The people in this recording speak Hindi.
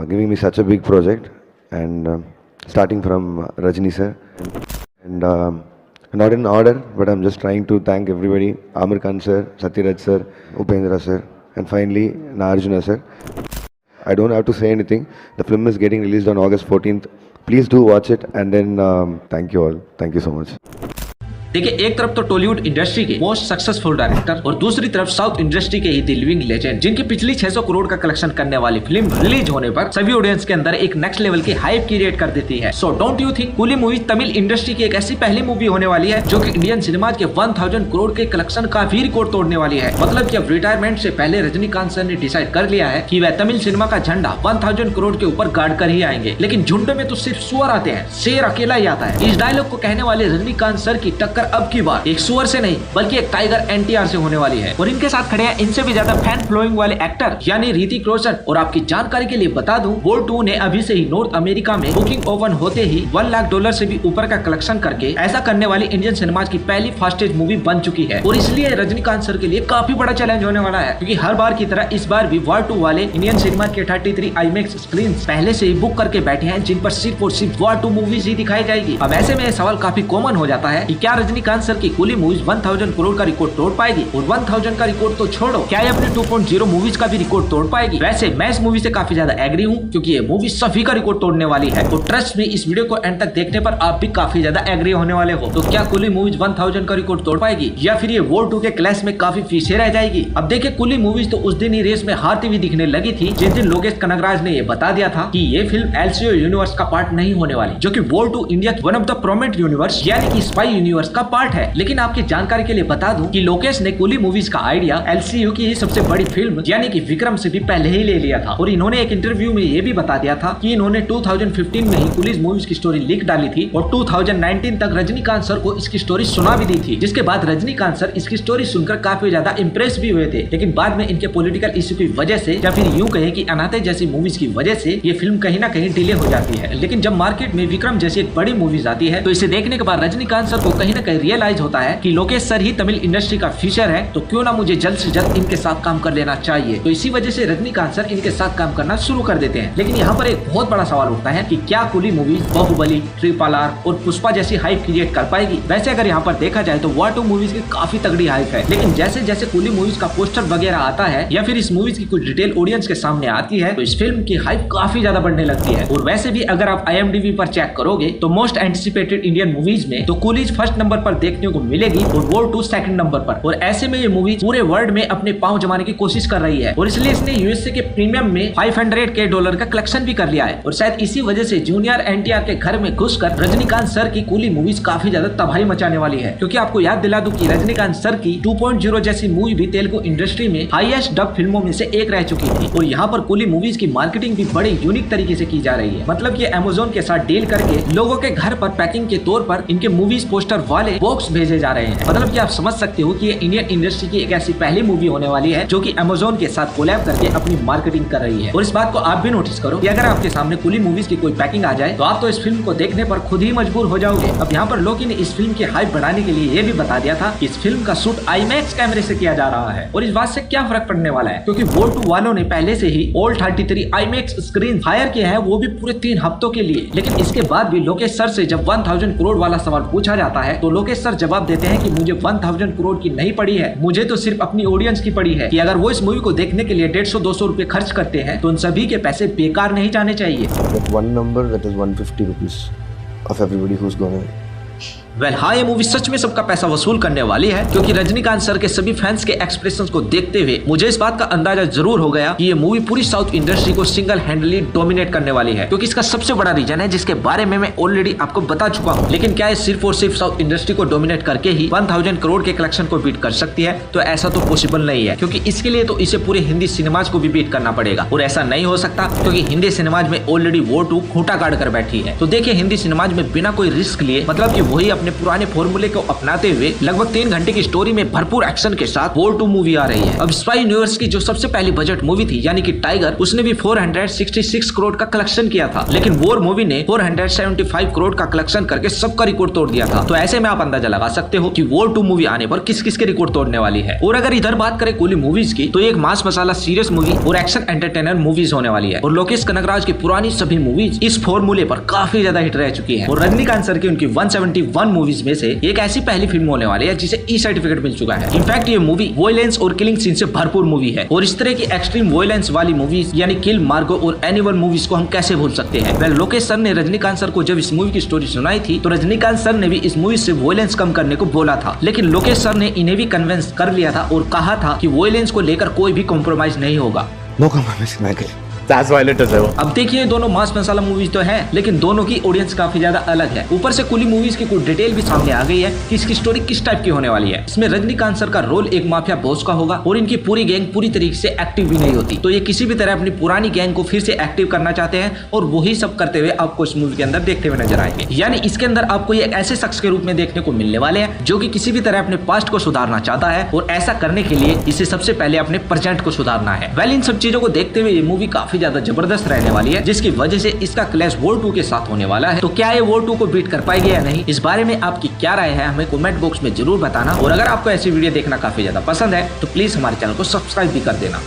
giving me such a big project, and starting from Rajni sir, and not in order, but I'm just trying to thank everybody: Amir Khan sir, Satyaraj sir, Upendra sir, and finally Nagarjuna sir. I don't have to say anything. The film is getting released on August 14th. Please do watch it, and then thank you all. Thank you so much. देखिए, एक तरफ तो टॉलीवुड इंडस्ट्री के मोस्ट सक्सेसफुल डायरेक्टर और दूसरी तरफ साउथ इंडस्ट्री के ही द लिविंग लेजेंड, जिनकी पिछली 600 करोड़ का कलेक्शन करने वाली फिल्म रिलीज होने पर सभी ऑडियंस के अंदर एक नेक्स्ट लेवल की हाइप क्रिएट कर देती है। So don't you think coolie movie Tamil industry की एक ऐसी पहली मूवी होने वाली है जो कि इंडियन सिनेमा के 1000 करोड़ के कलेक्शन का भी रिकॉर्ड तोड़ने वाली है। मतलब कि अब रिटायरमेंट से पहले रजनीकांत सर ने डिसाइड कर लिया है कि वह तमिल सिनेमा का झंडा 1000 करोड़ के ऊपर गाड़ कर ही आएंगे। लेकिन झुंड में तो सिर्फ सुअर आते हैं, शेर अकेला ही आता है। इस डायलॉग को कहने वाले रजनीकांत सर की टक्कर अब की बार एक सुअर से नहीं बल्कि एक टाइगर एनटीआर से होने वाली है। और इनके साथ खड़े हैं इनसे भी ज्यादा फैन फॉलोइंग वाले एक्टर यानी ऋतिक रोशन। और आपकी जानकारी के लिए बता दूं, वॉर 2 ने अभी से ही नॉर्थ अमेरिका में बुकिंग ओपन होते ही $1 लाख से भी ऊपर का कलेक्शन करके ऐसा करने वाली इंडियन सिनेमा की पहली फास्टेस्ट मूवी बन चुकी है। और इसलिए रजनीकांत सर के लिए काफी बड़ा चैलेंज होने वाला है, क्योंकि हर बार की तरह इस बार भी वॉर 2 वाले इंडियन सिनेमा के 33 IMAX स्क्रीन पहले से ही बुक करके बैठे हैं, जिन पर सिर्फ और सिर्फ वॉर 2 मूवीज ही दिखाई जाएगी। अब ऐसे में सवाल काफी कॉमन हो जाता है कि क्या रजनीकांत सर की कूली मूवीज 1000 करोड़ का रिकॉर्ड तोड़ पाएगी? और 1000 का रिकॉर्ड तो छोड़ो, क्या ये अपने 2.0 मूवीज का भी रिकॉर्ड तोड़ पाएगी? वैसे मैं इस मूवी से काफी ज्यादा एग्री हूँ, क्योंकि ये मूवी सभी का रिकॉर्ड तोड़ने वाली है। और ट्रस्ट में इस वीडियो को एंड तक देखने पर आप भी काफी ज्यादा एग्री होने वाले हो। तो क्या कूली मूवीज 1000 का रिकॉर्ड तोड़ पाएगी, या फिर ये वॉर 2 के क्लैश में काफी पीछे रह जाएगी? अब देखिए, कूली मूवीज तो उस दिन ही रेस में हारती हुई दिखने लगी थी जिस दिन लोकेश कनगराज ने ये बता दिया था कि ये फिल्म एलसीओ यूनिवर्स का पार्ट नहीं होने वाली, जो कि वॉर 2 इंडिया की one of the prominent universe यानी कि स्पाई यूनिवर्स का पार्ट है। लेकिन आपकी जानकारी के लिए बता दूं कि लोकेश ने कूली मूवीज का आइडिया एलसीयू की ही सबसे बड़ी फिल्म यानी कि विक्रम से भी पहले ही ले लिया था। और इन्होंने एक इंटरव्यू में ये भी बता दिया था कि इन्होंने 2015 में ही कूली मूवीज की स्टोरी लिख डाली थी और 2019 तक रजनीकांत सर को इसकी स्टोरी सुना भी दी थी, जिसके बाद रजनीकांत सर इसकी स्टोरी सुनकर काफी ज्यादा इंप्रेस भी हुए थे। लेकिन बाद में इनके पॉलिटिकल इश्यू की वजह से, या फिर यूं कहे कि अनाथे जैसी मूवीज की वजह से, ये फिल्म कहीं ना कहीं डिले हो जाती है। लेकिन जब मार्केट में विक्रम जैसी एक बड़ी मूवीज आती है तो इसे देखने के बाद रजनीकांत सर को कहीं ना कहीं रियलाइज होता है कि लोकेश सर ही तमिल इंडस्ट्री का फ्यूचर है, तो क्यों ना मुझे जल्द से जल्द इनके साथ काम कर लेना चाहिए। तो इसी वजह से रजनीकांत सर इनके साथ काम करना शुरू कर देते हैं। लेकिन यहाँ पर एक बहुत बड़ा सवाल उठता है कि क्या कूली मूवीज बाहुबली, RRR और पुष्पा जैसी हाइप क्रिएट कर पाएगी? वैसे अगर यहाँ पर देखा जाए तो वॉर 2 मूवीज की काफी तगड़ी हाइप है, लेकिन जैसे जैसे कूली मूवीज का पोस्टर वगैरह आता है या फिर इस मूवीज की कुछ डिटेल ऑडियंस के सामने आती है तो इस फिल्म की हाइप काफी ज्यादा बढ़ने लगती है। और वैसे भी अगर आप IMDb पर चेक करोगे तो मोस्ट एंटिसिपेटेड इंडियन मूवीज में तो कूलीज फर्स्ट नंबर पर देखने को मिलेगी और वॉर 2 सेकंड नंबर पर। और ऐसे में ये मूवी पूरे वर्ल्ड में अपने पांव जमाने की कोशिश कर रही है, और इसलिए इसने यूएसए के प्रीमियम में $500K का कलेक्शन भी कर लिया है। और शायद इसी वजह से जूनियर एनटीआर के घर में घुसकर रजनीकांत सर की कूली मूवीज काफी ज्यादा तबाही मचाने वाली है। क्योंकि आपको याद दिला दूं कि रजनीकांत सर की 2.0 जैसी मूवी भी तेलुगु इंडस्ट्री में हाईएस्ट डब फिल्मों में से एक रह चुकी थी। और यहाँ पर कूली मूवीज की मार्केटिंग भी बड़े यूनिक तरीके से की जा रही है। मतलब कि अमेज़न के साथ डील करके लोगों के घर पर पैकिंग के तौर पर इनके मूवीज पोस्टर वाले बॉक्स भेजे जा रहे हैं। मतलब कि आप समझ सकते हो कि ये इंडियन इंडस्ट्री की एक ऐसी पहली मूवी होने वाली है जो कि अमेज़न के साथ कोलैब करके अपनी मार्केटिंग कर रही है। और इस बात को आप भी नोटिस करो कि अगर आपके सामने कूली मूवीज की कोई पैकिंग आ जाए तो आप तो इस फिल्म को देखने पर खुद ही मजबूर हो जाओगे। अब यहाँ पर लोकी ने इस फिल्म की हाइप बढ़ाने के लिए ये भी बता दिया था कि इस फिल्म का शूट IMAX कैमरे से किया जा रहा है। और इस बात से क्या फर्क पड़ने वाला है, क्योंकि वॉर 2 वालों ने पहले से ही ऑल 33 IMAX स्क्रीन हायर किए हैं, वो भी पूरे 3 हफ्तों के लिए। लेकिन इसके बाद भी लोकेश सर से जब 1000 करोड़ वाला सवाल पूछा जाता है तो लोकेश सर जवाब देते हैं कि मुझे 1000 करोड़ की नहीं पड़ी है, मुझे तो सिर्फ अपनी ऑडियंस की पड़ी है, कि अगर वो इस मूवी को देखने के लिए 150-200 रुपए खर्च करते हैं तो उन सभी के पैसे बेकार नहीं जाने चाहिए। One number that is 150 rupees of everybody who's gone away. Well हाँ, ये मूवी सच में सबका पैसा वसूल करने वाली है, क्योंकि रजनीकांत सर के सभी फैंस के एक्सप्रेशंस को देखते हुए मुझे इस बात का अंदाजा जरूर हो गया कि ये मूवी पूरी साउथ इंडस्ट्री को सिंगल हैंडली डोमिनेट करने वाली है। क्योंकि इसका सबसे बड़ा रीजन है जिसके बारे में मैं ऑलरेडी आपको बता चुका हूँ। लेकिन क्या ये सिर्फ और सिर्फ साउथ इंडस्ट्री को डोमिनेट करके ही 1000 करोड़ के कलेक्शन को बीट कर सकती है? तो ऐसा तो पॉसिबल नहीं है, क्योंकि इसके लिए तो इसे पूरे हिंदी सिनेमाज को भी बीट करना पड़ेगा। और ऐसा नहीं हो सकता क्योंकि हिंदी सिनेमाज में ऑलरेडी वॉर 2 खूंटा काट कर बैठी है। तो देखिए, हिंदी सिनेमाज में बिना कोई रिस्क लिए, मतलब कि वही अपने पुराने फॉर्मूले को अपनाते हुए लगभग 3 घंटे की स्टोरी में भरपूर एक्शन के साथ वॉर 2 मूवी आ रही है। अब स्पाई यूनिवर्स की जो सबसे पहली बजट मूवी थी यानी कि टाइगर, उसने भी 466 करोड़ का कलेक्शन किया था, लेकिन वॉर मूवी ने 475 करोड़ का कलेक्शन करके सबका रिकॉर्ड तोड़ दिया था। तो ऐसे में आप अंदाजा लगा सकते हो कि वॉर 2 मूवी आने पर किस किस के रिकॉर्ड तोड़ने वाली है। और अगर इधर बात करें कूली मूवीज की, तो एक मास मसाला सीरियस मूवी और एक्शन एंटरटेनर मूवीज होने वाली है। और लोकेश कनगराज की पुरानी सभी मूवीज इस फॉर्मूले पर काफी ज्यादा हिट रह चुकी है। और रजनीकांत सर की उनकी 171 मूवीज में से एक ऐसी पहली फिल्म होने वाली है जिसे ई सर्टिफिकेट मिल चुका है। इनफैक्ट ये मूवी वॉयलेंस और किलिंग सीन से भरपूर मूवी है। और इस तरह की एक्सट्रीम वॉयलेंस वाली मूवीज यानी किल, मार्गो और एनिमल मूवीज को हम कैसे भूल सकते हैं। वेल, लोकेश सर ने रजनीकांत सर को जब इस मूवी की स्टोरी सुनाई थी तो रजनीकांत सर ने भी इस मूवी से वॉयलेंस कम करने को बोला था, लेकिन लोकेश सर ने इन्हें भी कन्विंस कर लिया था और कहा था कि वॉयलेंस को लेकर कोई भी कॉम्प्रोमाइज नहीं होगा। No compromise, Michael. That's violent as ever. अब देखिए, दोनों मास मसाला मूवीज तो है, लेकिन दोनों की ऑडियंस काफी ज्यादा अलग है। ऊपर से कुली मूवीज की कुछ डिटेल भी सामने आ गई है कि इसकी स्टोरी किस टाइप की होने वाली है। इसमें रजनीकांत सर का रोल एक माफिया बॉस का होगा और इनकी पूरी गैंग पूरी तरीके से एक्टिव भी नहीं होती। तो ये किसी भी तरह अपनी पुरानी गैंग को फिर से एक्टिव करना चाहते हैं और वही सब करते हुए आपको इस मूवी के अंदर देखते हुए नजर आएंगे। यानी इसके अंदर आपको एक ऐसे शख्स के रूप में देखने को मिलने वाले हैं जो कि किसी भी तरह अपने पास्ट को सुधारना चाहता है और ऐसा करने के लिए इसे सबसे पहले अपने प्रेजेंट को सुधारना है। वेल, इन सब चीजों को देखते हुए ये मूवी काफी ज्यादा जबरदस्त रहने वाली है, जिसकी वजह से इसका क्लैश वॉर 2 के साथ होने वाला है। तो क्या ये वॉर 2 को बीट कर पाएगी या नहीं, इस बारे में आपकी क्या राय है हमें कमेंट बॉक्स में जरूर बताना। और अगर आपको ऐसी वीडियो देखना काफी ज्यादा पसंद है तो प्लीज हमारे चैनल को सब्सक्राइब भी कर देना।